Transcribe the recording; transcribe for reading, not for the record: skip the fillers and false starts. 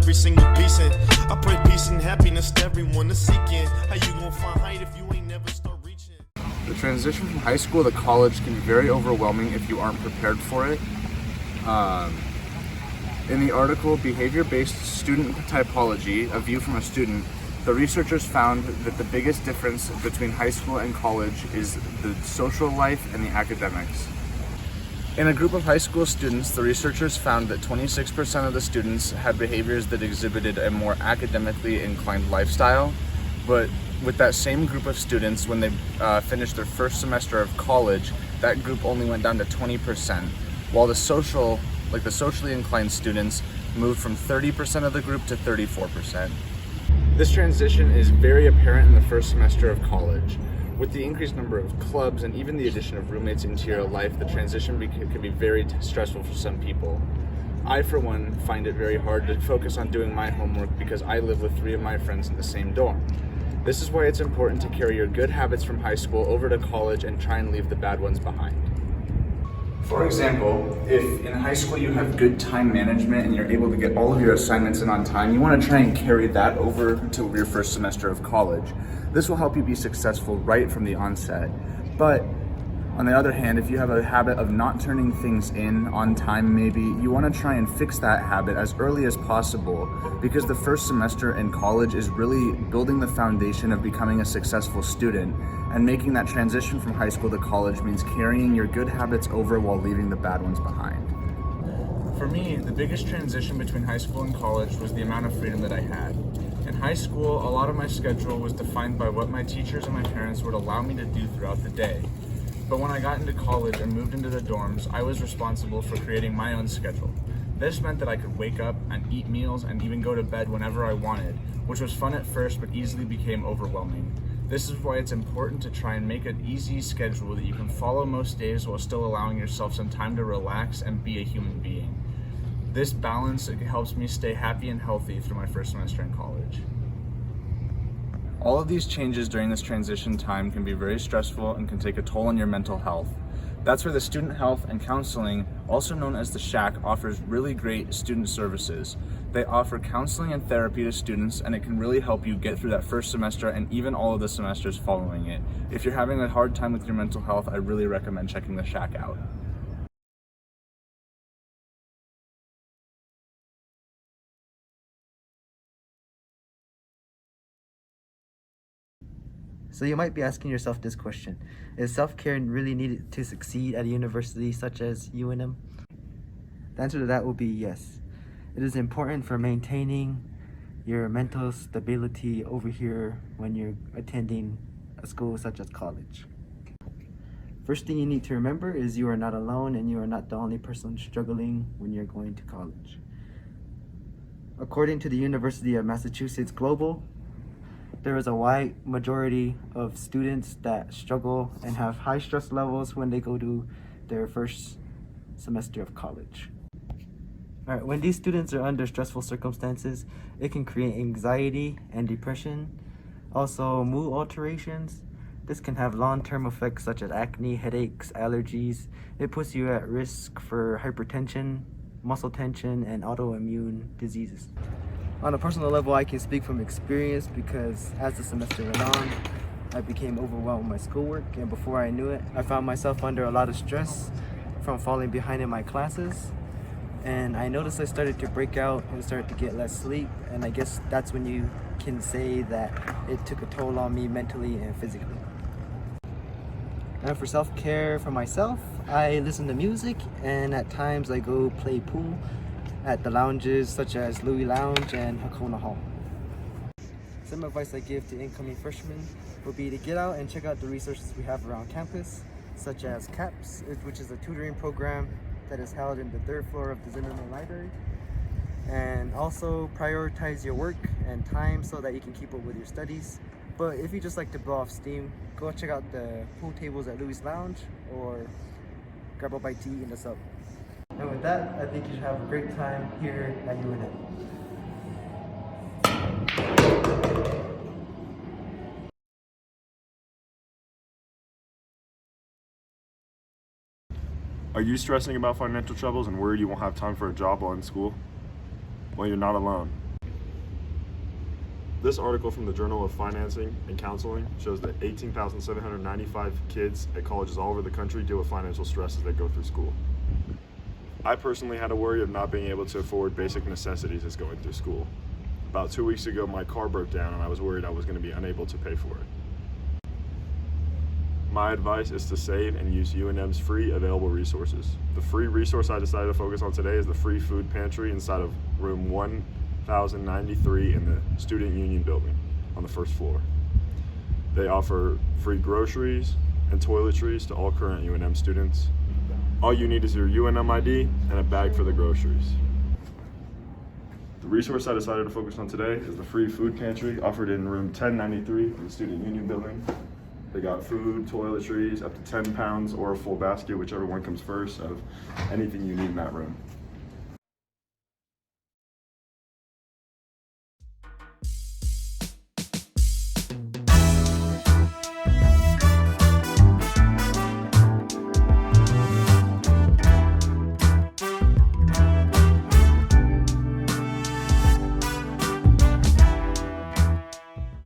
every single piece. And I pray peace and happiness to everyone that's seeking. How you gonna find height if you ain't never start reaching? The transition from high school to college can be very overwhelming if you aren't prepared for it. In the article, Behavior-Based Student Typology, A View from a Student, the researchers found that the biggest difference between high school and college is the social life and the academics. In a group of high school students, the researchers found that 26% of the students had behaviors that exhibited a more academically inclined lifestyle, but with that same group of students, when they finished their first semester of college, that group only went down to 20%, while the socially inclined students moved from 30% of the group to 34%. This transition is very apparent in the first semester of college. With the increased number of clubs and even the addition of roommates into your life, the transition can be very stressful for some people. I, for one, find it very hard to focus on doing my homework because I live with 3 of my friends in the same dorm. This is why it's important to carry your good habits from high school over to college and try and leave the bad ones behind. For example, if in high school you have good time management and you're able to get all of your assignments in on time, you want to try and carry that over to your first semester of college. This will help you be successful right from the onset. But on the other hand, if you have a habit of not turning things in on time, maybe you want to try and fix that habit as early as possible, because the first semester in college is really building the foundation of becoming a successful student, and making that transition from high school to college means carrying your good habits over while leaving the bad ones behind. For me, the biggest transition between high school and college was the amount of freedom that I had. In high school, a lot of my schedule was defined by what my teachers and my parents would allow me to do throughout the day. But when I got into college and moved into the dorms, I was responsible for creating my own schedule. This meant that I could wake up and eat meals and even go to bed whenever I wanted, which was fun at first but easily became overwhelming. This is why it's important to try and make an easy schedule that you can follow most days while still allowing yourself some time to relax and be a human being. This balance helps me stay happy and healthy through my first semester in college. All of these changes during this transition time can be very stressful and can take a toll on your mental health. That's where the Student Health and Counseling, also known as the SHAC, offers really great student services. They offer counseling and therapy to students, and it can really help you get through that first semester and even all of the semesters following it. If you're having a hard time with your mental health, I really recommend checking the SHAC out. So you might be asking yourself this question: is self-care really needed to succeed at a university such as UNM? The answer to that will be yes. It is important for maintaining your mental stability over here when you're attending a school such as college. First thing you need to remember is you are not alone and you are not the only person struggling when you're going to college. According to the University of Massachusetts Global, there is a wide majority of students that struggle and have high stress levels when they go to their first semester of college. All right, when these students are under stressful circumstances, it can create anxiety and depression, also mood alterations. This can have long-term effects such as acne, headaches, allergies. It puts you at risk for hypertension, muscle tension, and autoimmune diseases. On a personal level, I can speak from experience because as the semester went on, I became overwhelmed with my schoolwork, and before I knew it, I found myself under a lot of stress from falling behind in my classes. And I noticed I started to break out and started to get less sleep, and I guess that's when you can say that it took a toll on me mentally and physically. And for self-care for myself, I listen to music, and at times I go play pool at the lounges such as Louis Lounge and Hakona Hall. Some advice I give to incoming freshmen would be to get out and check out the resources we have around campus, such as CAPS, which is a tutoring program that is held in the 3rd floor of the Zimmerman Library. And also prioritize your work and time so that you can keep up with your studies. But if you just like to blow off steam, go check out the pool tables at Louis Lounge or grab a bite to eat in the sub. And with that, I think you should have a great time here at UNM. Are you stressing about financial troubles and worried you won't have time for a job while in school? Well, you're not alone. This article from the Journal of Financing and Counseling shows that 18,795 kids at colleges all over the country deal with financial stress as they go through school. I personally had a worry of not being able to afford basic necessities as going through school. About 2 weeks ago, my car broke down and I was worried I was going to be unable to pay for it. My advice is to save and use UNM's free available resources. The free resource I decided to focus on today is the free food pantry inside of room 1093 in the Student Union building on the first floor. They offer free groceries and toiletries to all current UNM students. All you need is your UNM ID and a bag for the groceries. The resource I decided to focus on today is the free food pantry offered in room 1093 in the Student Union building. They got food, toiletries, up to 10 pounds or a full basket, whichever one comes first, of anything you need in that room.